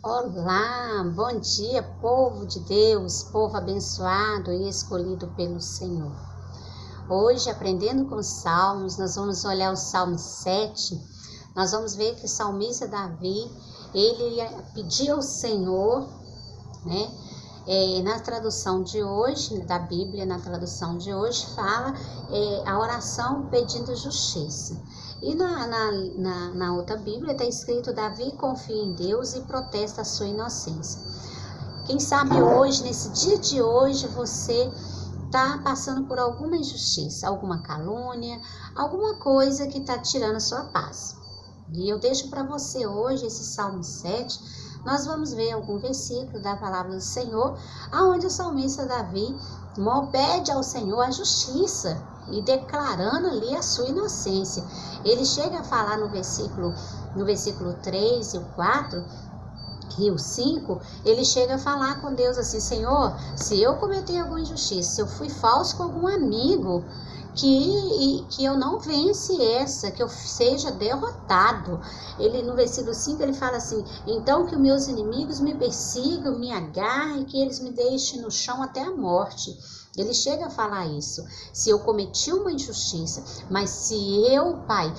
Olá, bom dia, povo de Deus, povo abençoado e escolhido pelo Senhor. Hoje, aprendendo com os Salmos, nós vamos olhar o Salmo 7. Nós vamos ver que o salmista Davi, ele pediu ao Senhor, né? Na tradução de hoje, da Bíblia, na tradução de hoje, fala a oração pedindo justiça. E na outra Bíblia está escrito: Davi confia em Deus e protesta a sua inocência. Quem sabe hoje, nesse dia de hoje, você está passando por alguma injustiça, alguma calúnia, alguma coisa que está tirando a sua paz. E eu deixo para você hoje esse Salmo 7. Nós vamos ver algum versículo da palavra do Senhor, aonde o salmista Davi pede ao Senhor a justiça e declarando ali a sua inocência. Ele chega a falar no versículo 3 e o 4 e o 5, ele chega a falar com Deus assim: Senhor, se eu cometi alguma injustiça, se eu fui falso com algum amigo, que eu não vence essa, que eu seja derrotado. Ele, no versículo 5, ele fala assim: então que os meus inimigos me persigam, me agarrem, que eles me deixem no chão até a morte. Ele chega a falar isso. Se eu cometi uma injustiça, mas se eu, Pai,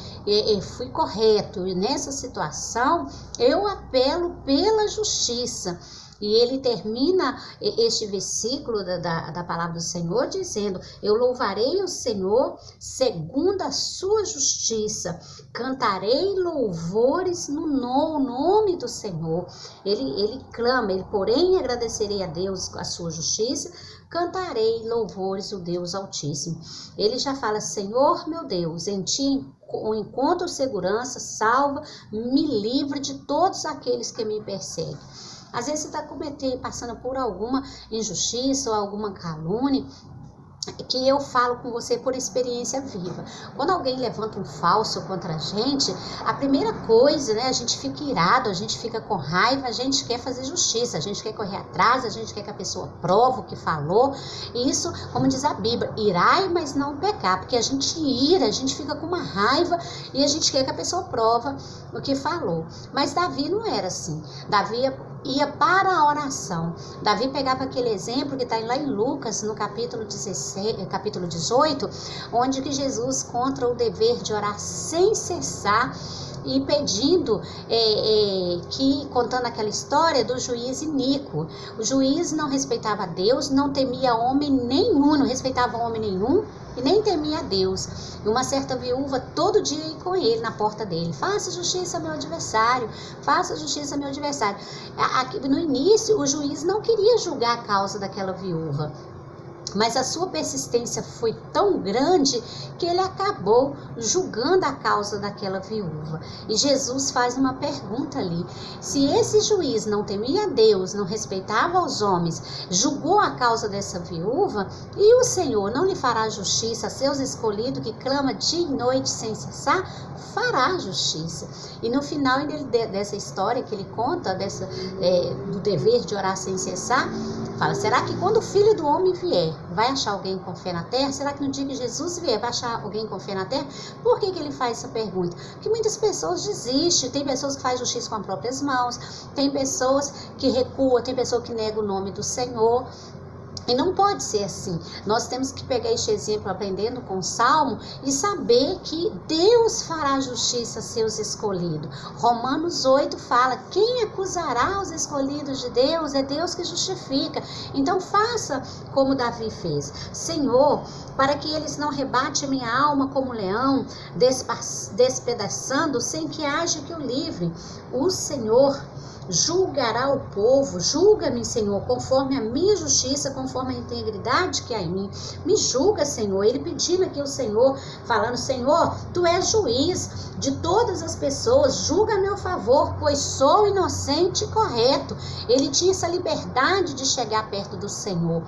fui correto nessa situação, eu apelo pela justiça. E ele termina este versículo da palavra do Senhor dizendo: eu louvarei o Senhor segundo a sua justiça, cantarei louvores no nome do Senhor. Ele clama, porém agradecerei a Deus a sua justiça, cantarei louvores ao Deus Altíssimo. Ele já fala: Senhor meu Deus, em ti encontro segurança, salva, me livre de todos aqueles que me perseguem. Às vezes você está passando por alguma injustiça ou alguma calúnia, que eu falo com você por experiência viva. Quando alguém levanta um falso contra a gente, a primeira coisa, né, a gente fica irado, a gente fica com raiva, a gente quer fazer justiça, a gente quer correr atrás, a gente quer que a pessoa prove o que falou. E isso, como diz a Bíblia, irai, mas não pecar, porque a gente ira, a gente fica com uma raiva e a gente quer que a pessoa prova o que falou. Mas Davi não era assim. Davi ia para a oração. Davi pegava aquele exemplo que está lá em Lucas, no capítulo 18, onde que Jesus conta o dever de orar sem cessar e pedindo, contando aquela história do juiz iníquo. O juiz não respeitava Deus, não temia homem nenhum, não respeitava homem nenhum e nem temia a Deus. E uma certa viúva todo dia ia com ele na porta dele: faça justiça ao meu adversário, faça justiça ao meu adversário. No início, o juiz não queria julgar a causa daquela viúva, mas a sua persistência foi tão grande que ele acabou julgando a causa daquela viúva. E Jesus faz uma pergunta ali: se esse juiz não temia a Deus, não respeitava os homens, julgou a causa dessa viúva, e o Senhor não lhe fará justiça a seus escolhidos que clama dia e noite sem cessar? Fará justiça. E no final dessa história que ele conta, do dever de orar sem cessar, fala: será que quando o Filho do Homem vier, vai achar alguém com fé na terra? Será que no dia que Jesus vier, vai achar alguém com fé na terra? Por que ele faz essa pergunta? Porque muitas pessoas desistem. Tem pessoas que fazem justiça com as próprias mãos, tem pessoas que recuam, tem pessoas que negam o nome do Senhor. E não pode ser assim. Nós temos que pegar este exemplo aprendendo com o Salmo e saber que Deus fará justiça a seus escolhidos. Romanos 8 fala: quem acusará os escolhidos de Deus? É Deus que justifica. Então faça como Davi fez: Senhor, para que eles não rebatem minha alma como leão, despedaçando sem que haja que o livre. O Senhor julgará o povo. Julga-me, Senhor, conforme a minha justiça, conforme a integridade que há em mim. Me julga, Senhor. Ele pedindo aqui ao Senhor, falando: Senhor, tu és juiz de todas as pessoas, julga a meu favor, pois sou inocente e correto. Ele tinha essa liberdade de chegar perto do Senhor,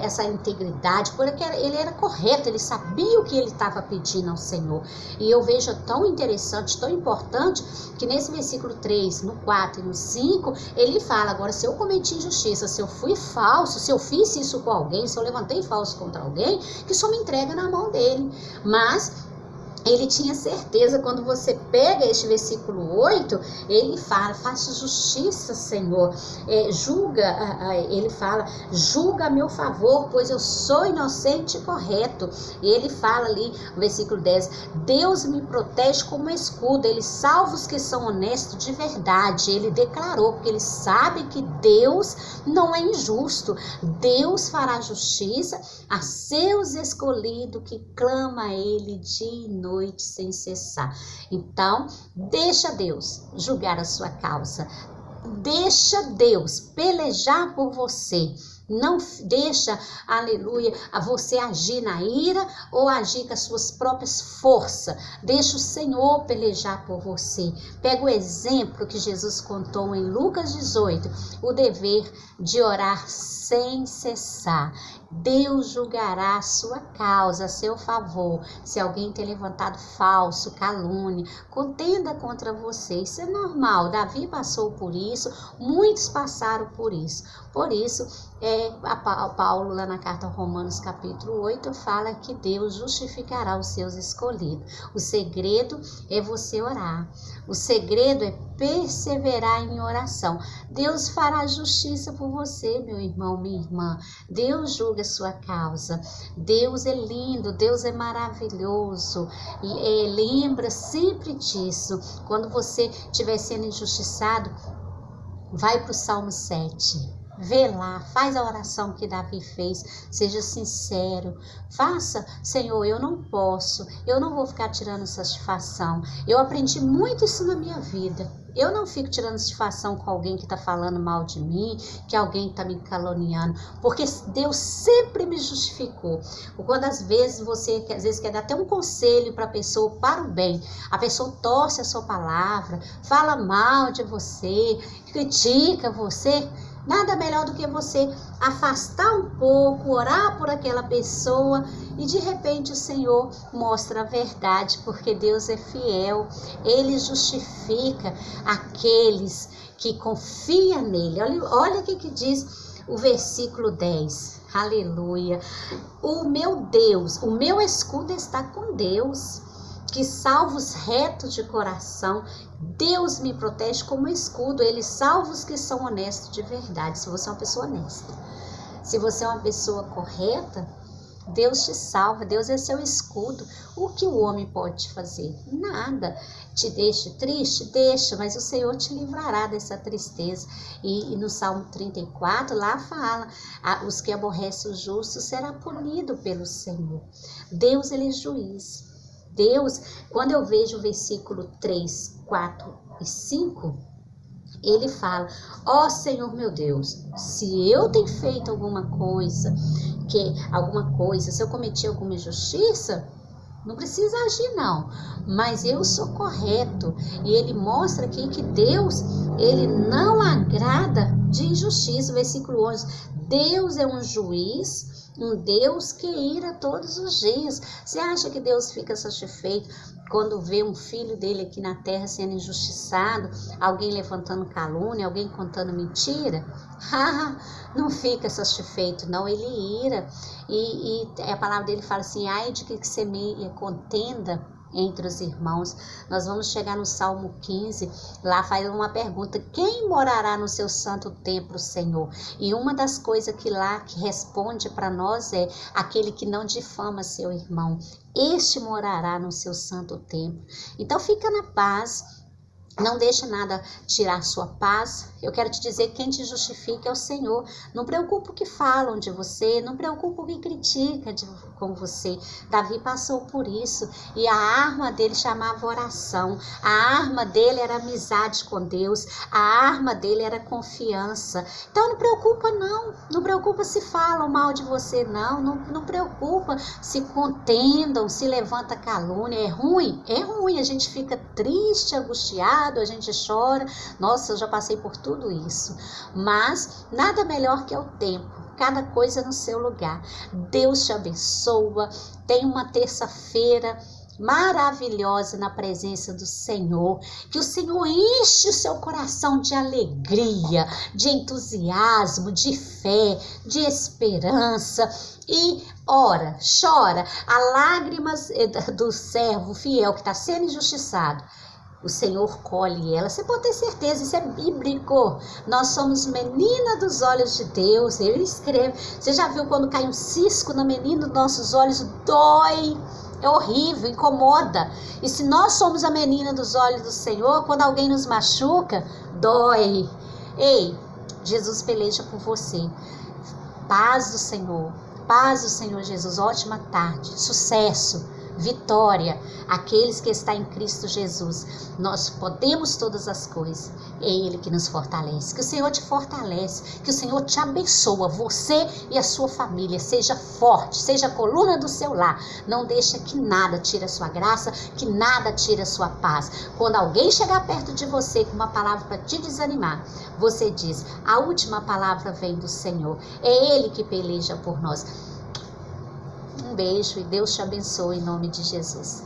essa integridade, porque ele era correto, ele sabia o que ele estava pedindo ao Senhor. E eu vejo tão interessante, tão importante, que nesse versículo 3, no 4 e no 5, ele fala: agora, se eu cometi injustiça, se eu fui falso, se eu fiz isso com alguém, se eu levantei falso contra alguém, que só me entrega na mão dele. Mas ele tinha certeza. Quando você pega este versículo 8, ele fala, faça justiça, Senhor, ele fala, julga a meu favor, pois eu sou inocente e correto. E ele fala ali, no versículo 10, Deus me protege como escudo, ele salva os que são honestos de verdade. Ele declarou, porque ele sabe que Deus não é injusto, Deus fará justiça a seus escolhidos que clama a ele dia e noite sem cessar. Então, deixa Deus julgar a sua causa. Deixa Deus pelejar por você. Não deixa, aleluia, a você agir na ira ou agir com as suas próprias forças. Deixa o Senhor pelejar por você. Pega o exemplo que Jesus contou em Lucas 18, o dever de orar sem cessar. Deus julgará a sua causa, a seu favor. Se alguém ter levantado falso, calúnia, contenda contra você. Isso é normal. Davi passou por isso, muitos passaram por isso. Por isso, Paulo, lá na carta aos Romanos, capítulo 8, fala que Deus justificará os seus escolhidos. O segredo é você orar. O segredo é perseverar em oração. Deus fará justiça por você, meu irmão, minha irmã. Deus julga a sua causa. Deus é lindo, Deus é maravilhoso. E lembra sempre disso. Quando você estiver sendo injustiçado, vai para o Salmo 7. Vê lá, faz a oração que Davi fez, seja sincero, faça, Senhor, eu não posso, eu não vou ficar tirando satisfação. Eu aprendi muito isso na minha vida. Eu não fico tirando satisfação com alguém que está falando mal de mim, que alguém está me caluniando, porque Deus sempre me justificou. Quando às vezes você quer dar até um conselho para a pessoa, para o bem, a pessoa torce a sua palavra, fala mal de você, critica você, nada melhor do que você afastar um pouco, orar por aquela pessoa e de repente o Senhor mostra a verdade, porque Deus é fiel. Ele justifica aqueles que confiam nele. Olha o que diz o versículo 10. Aleluia. O meu Deus, o meu escudo está com Deus, que salva os retos de coração. Deus me protege como escudo. Ele salva os que são honestos de verdade. Se você é uma pessoa honesta, se você é uma pessoa correta, Deus te salva. Deus é seu escudo. O que o homem pode te fazer? Nada. Te deixa triste? Deixa, mas o Senhor te livrará dessa tristeza. E no Salmo 34, lá fala, os que aborrecem o justo será punido pelo Senhor. Deus, ele é juiz. Deus, quando eu vejo o versículo 3, 4 e 5, ele fala, ó Senhor meu Deus, se eu tenho feito alguma coisa, se eu cometi alguma injustiça, não precisa agir não, mas eu sou correto. E ele mostra aqui que Deus, ele não agrada de injustiça. Versículo 11, Deus é um juiz, um Deus que ira todos os dias. Você acha que Deus fica satisfeito quando vê um filho dele aqui na terra sendo injustiçado, alguém levantando calúnia, alguém contando mentira? Não fica satisfeito, não, ele ira. E a palavra dele fala assim, ai de que semeia contenda entre os irmãos. Nós vamos chegar no Salmo 15, lá faz uma pergunta, quem morará no seu santo templo, Senhor? E uma das coisas que lá que responde para nós é, aquele que não difama seu irmão, este morará no seu santo templo. Então fica na paz. Não deixa nada tirar sua paz. Eu quero te dizer que quem te justifica é o Senhor. Não preocupa o que falam de você, não preocupa o que critica com você. Davi passou por isso e a arma dele chamava oração. A arma dele era amizade com Deus. A arma dele era confiança. Então não preocupa não. Não preocupa se falam mal de você não. Não preocupa se contendam, se levanta calúnia. É ruim? É ruim. A gente fica triste, angustiado, a gente chora. Nossa, eu já passei por tudo isso. Mas nada melhor que é o tempo. Cada coisa no seu lugar. Deus te abençoa. Tenha uma terça-feira maravilhosa na presença do Senhor, que o Senhor enche o seu coração de alegria, de entusiasmo, de fé, de esperança e ora, chora, a lágrimas do servo fiel que está sendo injustiçado. O Senhor colhe ela. Você pode ter certeza, isso é bíblico. Nós somos menina dos olhos de Deus. Ele escreve. Você já viu quando cai um cisco na menina dos nossos olhos? Dói. É horrível, incomoda. E se nós somos a menina dos olhos do Senhor, quando alguém nos machuca, dói. Ei, Jesus peleja por você. Paz do Senhor. Paz do Senhor Jesus. Ótima tarde. Sucesso. Vitória, aqueles que estão em Cristo Jesus. Nós podemos todas as coisas. É Ele que nos fortalece. Que o Senhor te fortalece. Que o Senhor te abençoa. Você e a sua família. Seja forte. Seja a coluna do seu lar. Não deixa que nada tire a sua graça. Que nada tire a sua paz. Quando alguém chegar perto de você com uma palavra para te desanimar, você diz: a última palavra vem do Senhor. É Ele que peleja por nós. Um beijo e Deus te abençoe em nome de Jesus.